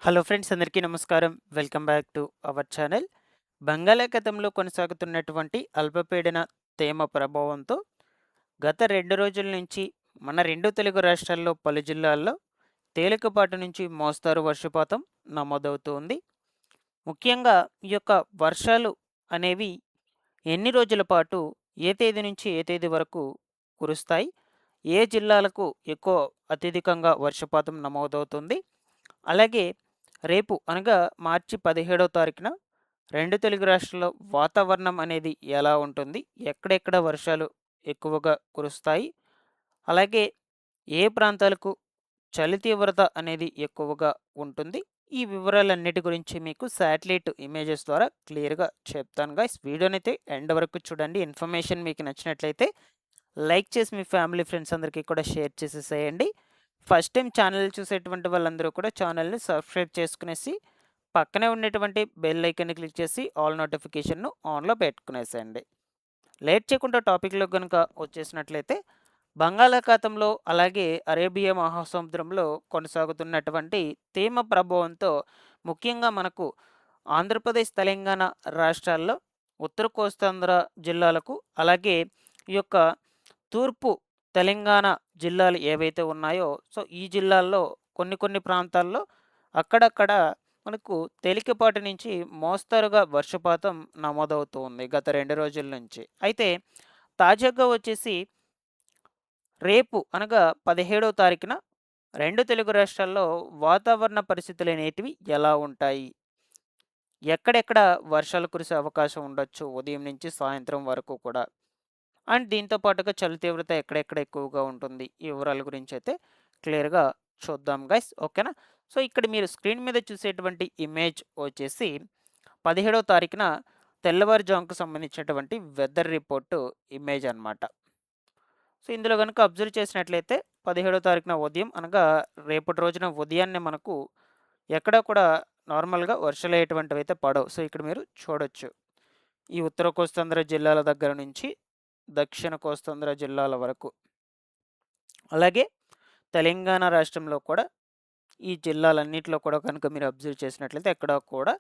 Hello friends, అందరికీ నమస్కారం. Welcome back to our channel. బంగాళాఖాతంలో కొనసాగుతున్నటువంటి అల్పపీడన తేమ ప్రభావంతో గత 2 రోజుల నుంచి మన 2 తెలుగు రాష్ట్రాల్లో పలు జిల్లాల్లో తేలికపాటి నుంచి మోస్తారు వర్షపాతం నమోదవుతూ ఉంది. ముఖ్యంగా ఈ యొక్క వర్షాలు అనేవి ఎన్ని రోజుల పాటు ఏ తేదీ నుంచి ఏ తేదీ వరకు కురుస్తాయి? ఏ జిల్లాలకు ఎక్కువ అత్యధికంగా వర్షపాతం నమోదవుతుంది? అలాగే రేపు అనగా మార్చి 17వ తారీఖున 2 తెలుగు రాష్ట్రాల్లో వాతావరణం అనేది ఎలా ఉంటుంది? ఎక్కడెక్కడ వర్షాలు ఎక్కువగా కురుస్తాయి? అలాగే ఏ ప్రాంతాలకు చలి తీవ్రత అనేది ఎక్కువగా ఉంటుంది? ఈ వివరాలన్నిటి గురించి మీకు శాటిలైట్ ఇమేజెస్ ద్వారా క్లియర్‌గా చెప్తాను గైస్. వీడియోనైతే ఎండ్ వరకు చూడండి. ఇన్ఫర్మేషన్ మీకు నచ్చినట్లయితే లైక్ చేసి మీ ఫ్యామిలీ ఫ్రెండ్స్ అందరికీ కూడా షేర్ చేసేసేయండి. ఫస్ట్ టైం ఛానల్ చూసేటువంటి వాళ్ళందరూ కూడా ఛానల్‌ని సబ్స్క్రైబ్ చేసుకునేసి, పక్కనే ఉండేటువంటి బెల్ ఐకాన్‌ని క్లిక్ చేసి ఆల్ నోటిఫికేషన్‌ను ఆన్‌లో పెట్టుకునేసేయండి. లేట్ చేయకుండా టాపిక్‌లోకి గనుక వచ్చేసినట్లయితే, బంగాళాఖాతంలో అలాగే అరేబియా మహాసముద్రంలో కొనసాగుతున్నటువంటి తేమ ప్రభావంతో ముఖ్యంగా మనకు ఆంధ్రప్రదేశ్, తెలంగాణ రాష్ట్రాల్లో ఉత్తర కోస్తాంధ్ర జిల్లాలకు, అలాగే ఈ యొక్క తూర్పు తెలంగాణ జిల్లాలు ఏవైతే ఉన్నాయో, సో ఈ జిల్లాల్లో కొన్ని కొన్ని ప్రాంతాల్లో అక్కడక్కడ మనకు తేలికపాటి నుంచి మోస్తరుగా వర్షపాతం నమోదవుతూ ఉంది గత 2 రోజుల నుంచి. అయితే తాజాగా వచ్చేసి రేపు అనగా 17వ తారీఖున 2 తెలుగు రాష్ట్రాల్లో వాతావరణ పరిస్థితులనేటివి ఎలా ఉంటాయి? ఎక్కడెక్కడ వర్షాలు కురిసే అవకాశం ఉండొచ్చు ఉదయం నుంచి సాయంత్రం వరకు కూడా? అండ్ దీంతో పాటుగా చలి తీవ్రత ఎక్కడెక్కడ ఎక్కువగా ఉంటుంది? ఈ వివరాల గురించైతే క్లియర్‌గా చూద్దాం గైస్. ఓకేనా? సో, ఇక్కడ మీరు స్క్రీన్ మీద చూసేటువంటి ఇమేజ్ వచ్చేసి 17వ తారీఖున తెల్లవారుజాముకు సంబంధించినటువంటి వెదర్ రిపోర్టు ఇమేజ్ అనమాట. సో, ఇందులో గనుక అబ్జర్వ్ చేసినట్లయితే 17వ తారీఖున ఉదయం అనగా రేపటి రోజున ఉదయాన్నే మనకు ఎక్కడా కూడా నార్మల్‌గా వర్షాలయ్యేటువంటివైతే పడవు. సో, ఇక్కడ మీరు చూడొచ్చు. ఈ ఉత్తర కోస్తాంధ్ర జిల్లాల దగ్గర నుంచి దక్షిణ కోస్తాంధ్ర జిల్లాల వరకు. అలాగే తెలంగాణ రాష్ట్రంలో కూడా ఈ జిల్లాలన్నిటిలో కూడా కనుక మీరు అబ్జర్వ్ చేసినట్లయితే ఎక్కడా కూడా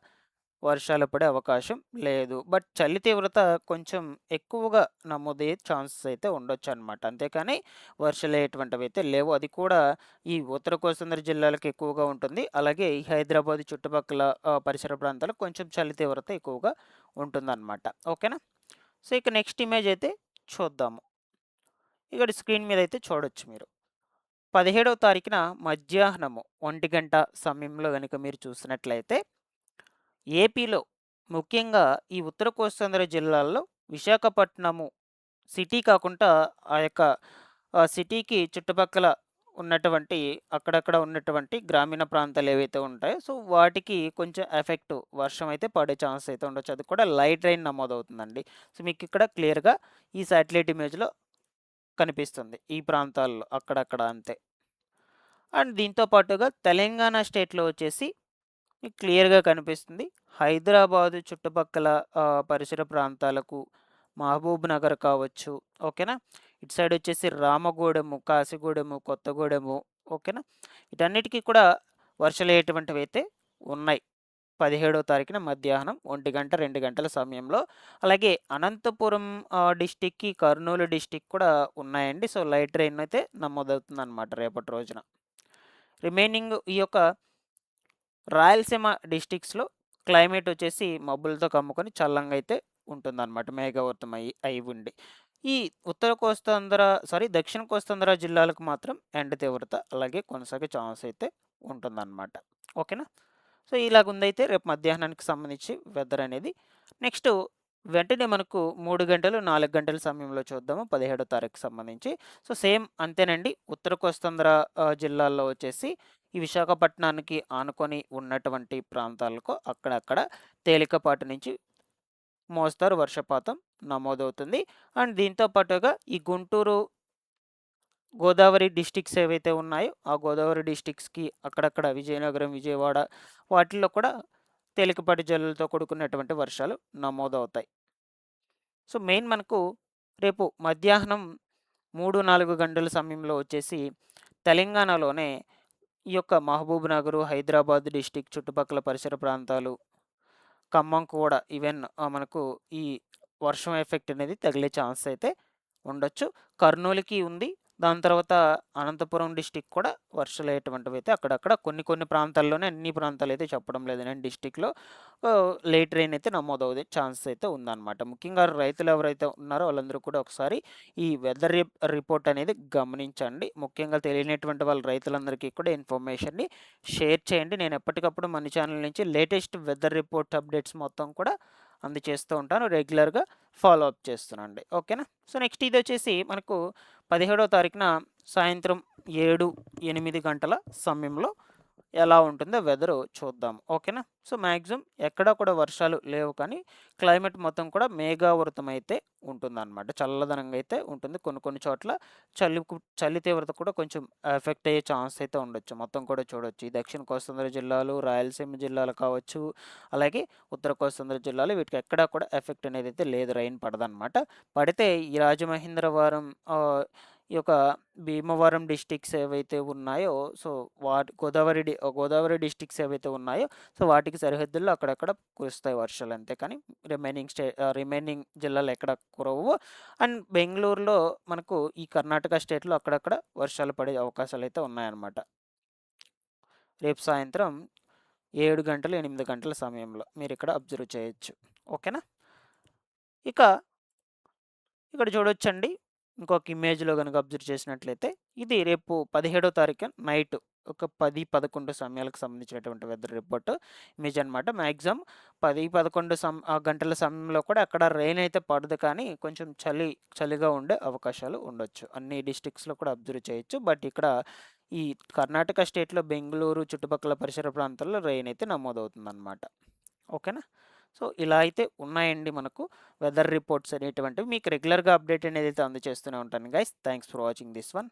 వర్షాలు పడే అవకాశం లేదు. బట్ చలి తీవ్రత కొంచెం ఎక్కువగా నమోదయ్యే ఛాన్సెస్ అయితే ఉండొచ్చనమాట. అంతేకాని వర్షాలయ్యేటువంటివైతే లేవు. అది కూడా ఈ ఉత్తర కోస్తాంధ్ర జిల్లాలకు ఎక్కువగా ఉంటుంది. అలాగే ఈ హైదరాబాద్ చుట్టుపక్కల పరిసర ప్రాంతాలకు కొంచెం చలి తీవ్రత ఎక్కువగా ఉంటుందన్నమాట. ఓకేనా? సో, ఇక నెక్స్ట్ ఇమేజ్ అయితే చూద్దాము. ఇక్కడ స్క్రీన్ మీద అయితే చూడొచ్చు మీరు. 17వ తారీఖున మధ్యాహ్నము 1 గంట సమయంలో గనుక మీరు చూసినట్లయితే, ఏపీలో ముఖ్యంగా ఈ ఉత్తర కోస్తాంధ్ర జిల్లాల్లో విశాఖపట్నము సిటీ కాకుండా ఆ యొక్క సిటీకి చుట్టుపక్కల ఉన్నటువంటి అక్కడక్కడ ఉన్నటువంటి గ్రామీణ ప్రాంతాలు ఏవైతే ఉంటాయో, సో వాటికి కొంచెం ఎఫెక్ట్ వర్షం అయితే పడే ఛాన్స్ అయితే ఉండొచ్చు. అది కూడా లైట్ రైన్ నమోదవుతుందండి. సో మీకు ఇక్కడ క్లియర్‌గా ఈ శాటిలైట్ ఇమేజ్‌లో కనిపిస్తుంది. ఈ ప్రాంతాల్లో అక్కడక్కడ అంతే. అండ్ దీంతో పాటుగా తెలంగాణ స్టేట్‌లో వచ్చేసి మీకు క్లియర్‌గా కనిపిస్తుంది. హైదరాబాదు చుట్టుపక్కల పరిసర ప్రాంతాలకు, మహబూబ్ నగర్ కావచ్చు, ఓకేనా? ఇటు సైడ్ వచ్చేసి రామగూడెము, కాసిగూడెము, కొత్తగూడెము, ఓకేనా? వీటన్నిటికి కూడా వర్షాలయ్యేటువంటివైతే ఉన్నాయి. 17వ తారీఖున మధ్యాహ్నం 1 గంట, 2 గంటల సమయంలో. అలాగే అనంతపురం డిస్ట్రిక్ట్‌కి, కర్నూలు డిస్ట్రిక్ట్ కూడా ఉన్నాయండి. సో, లైట్ రెయిన్ అయితే నమోదవుతుందనమాట రేపటి రోజున. రిమైనింగ్ ఈ యొక్క రాయలసీమ డిస్ట్రిక్ట్స్‌లో క్లైమేట్ వచ్చేసి మబ్బులతో కమ్ముకొని చల్లంగా అయితే ఉంటుందన్నమాట. మేఘావృతం అయి ఉండి. ఈ ఉత్తర కోస్తాంధ్ర దక్షిణ కోస్తాంధ్ర జిల్లాలకు మాత్రం ఎండ తీవ్రత అలాగే కొనసాగే ఛాన్స్ అయితే ఉంటుందన్నమాట. ఓకేనా? సో, ఇలాగుందైతే రేపు మధ్యాహ్నానికి సంబంధించి వెదర్ అనేది. నెక్స్టు వెంటనే మనకు 3 గంటలు, 4 గంటల సమయంలో చూద్దాము 17వ తారీఖుకి సంబంధించి. సో, సేమ్ అంతేనండి. ఉత్తర కోస్తాంధ్ర జిల్లాల్లో వచ్చేసి ఈ విశాఖపట్నానికి ఆనుకొని ఉన్నటువంటి ప్రాంతాలకు అక్కడక్కడ తేలికపాటి నుంచి మోస్తారు వర్షపాతం నమోదవుతుంది. అండ్ దీంతో పాటుగా ఈ గుంటూరు, గోదావరి డిస్ట్రిక్ట్స్ ఏవైతే ఉన్నాయో, ఆ గోదావరి డిస్ట్రిక్ట్స్‌కి అక్కడక్కడ విజయనగరం, విజయవాడ వాటిల్లో కూడా తేలికపాటి జల్లులతో కూడుకున్నటువంటి వర్షాలు నమోదవుతాయి. సో, మెయిన్ మనకు రేపు మధ్యాహ్నం 3, 4 గంటల సమయంలో వచ్చేసి తెలంగాణలోనే ఈ యొక్క మహబూబ్‌నగర్, హైదరాబాద్ డిస్ట్రిక్ట్ చుట్టుపక్కల పరిసర ప్రాంతాలు, ఖమ్మం కూడా ఈవెన్ మనకు ఈ వర్షం ఎఫెక్ట్ అనేది తగిలే ఛాన్స్ అయితే ఉండొచ్చు. కర్నూలుకి ఉంది. దాని తర్వాత అనంతపురం డిస్ట్రిక్ట్ కూడా వర్షాలు అయ్యేటువంటివైతే అక్కడక్కడ కొన్ని ప్రాంతాల్లోనే, అన్ని ప్రాంతాలైతే చెప్పడం లేదు నేను డిస్ట్రిక్ట్‌లో లేట్ రెయిన్ అయితే నమోదవుదే ఛాన్స్ అయితే ఉందన్నమాట. ముఖ్యంగా రైతులు ఎవరైతే ఉన్నారో వాళ్ళందరూ కూడా ఒకసారి ఈ వెదర్ రిపోర్ట్ అనేది గమనించండి. ముఖ్యంగా తెలియనటువంటి వాళ్ళ రైతులందరికీ కూడా ఇన్ఫర్మేషన్‌ని షేర్ చేయండి. నేను ఎప్పటికప్పుడు మన ఛానల్ నుంచి లేటెస్ట్ వెదర్ రిపోర్ట్ అప్డేట్స్ మొత్తం కూడా అందజేస్తూ ఉంటాను. రెగ్యులర్‌గా ఫాలో అప్ చేస్తున్నానండి. ఓకేనా? సో, నెక్స్ట్ ఇదొచ్చేసి మనకు 17వ తారీఖున సాయంత్రం 7, 8 గంటల సమయంలో ఎలా ఉంటుందో వెదరు చూద్దాం. ఓకేనా? సో, మాక్సిమం ఎక్కడా కూడా వర్షాలు లేవు కానీ క్లైమేట్ మొత్తం కూడా మేఘావృతమైతే ఉంటుందన్నమాట. చల్లదనంగా అయితే ఉంటుంది. కొన్ని చోట్ల చలి తీవ్రత కూడా కొంచెం ఎఫెక్ట్ అయ్యే ఛాన్స్ అయితే ఉండొచ్చు. మొత్తం కూడా చూడొచ్చు. ఈ దక్షిణ కోస్తాంధ్ర జిల్లాలు, రాయలసీమ జిల్లాలు కావచ్చు, అలాగే ఉత్తర కోస్తాంధ్ర జిల్లాలు వీటికి ఎక్కడా కూడా ఎఫెక్ట్ అనేది అయితే లేదు. రైన్ పడదనమాట. పడితే ఈ రాజమహేంద్రవరం ఈ యొక్క భీమవరం డిస్ట్రిక్ట్స్ ఏవైతే ఉన్నాయో, సో, గోదావరి డిస్ట్రిక్ట్స్ ఏవైతే ఉన్నాయో, సో, వాటికి సరిహద్దుల్లో అక్కడక్కడ కురుస్తాయి వర్షాలు అంతే కానీ రిమైనింగ్ జిల్లాలు ఎక్కడ కురవవు. అండ్ బెంగుళూరులో మనకు ఈ కర్ణాటక స్టేట్‌లో అక్కడక్కడ వర్షాలు పడే అవకాశాలైతే ఉన్నాయన్నమాట. రేపు సాయంత్రం 7 గంటలు, 8 గంటల సమయంలో మీరిక్కడ అబ్జర్వ్ చేయొచ్చు. ఓకేనా? ఇక ఇక్కడ చూడొచ్చండి. ఇంకొక ఇమేజ్‌లో గనుక అబ్జర్వ్ చేసినట్లయితే, ఇది రేపు 17వ తారీఖు నైట్ ఒక 10, 11 సమయాలకు సంబంధించినటువంటి వెదర్ రిపోర్ట్ ఇమేజ్ అనమాట. మాక్సిమం 10, 11 గంటల సమయంలో కూడా అక్కడ రెయిన్ అయితే పడదు కానీ కొంచెం చలిగా ఉండే అవకాశాలు ఉండొచ్చు. అన్ని డిస్ట్రిక్ట్స్‌లో కూడా అబ్జర్వ్ చేయొచ్చు. బట్ ఇక్కడ ఈ కర్ణాటక స్టేట్‌లో బెంగుళూరు చుట్టుపక్కల పరిసర ప్రాంతాల్లో రెయిన్ అయితే నమోదవుతుందన్నమాట. ఓకేనా? సో, ఇలా అయితే ఉన్నాయండి మనకు వెదర్ రిపోర్ట్స్ అనేటువంటివి. మీకు రెగ్యులర్‌గా అప్డేట్ అనేది అయితే అందజేస్తూనే ఉంటాను guys. Thanks for watching this one.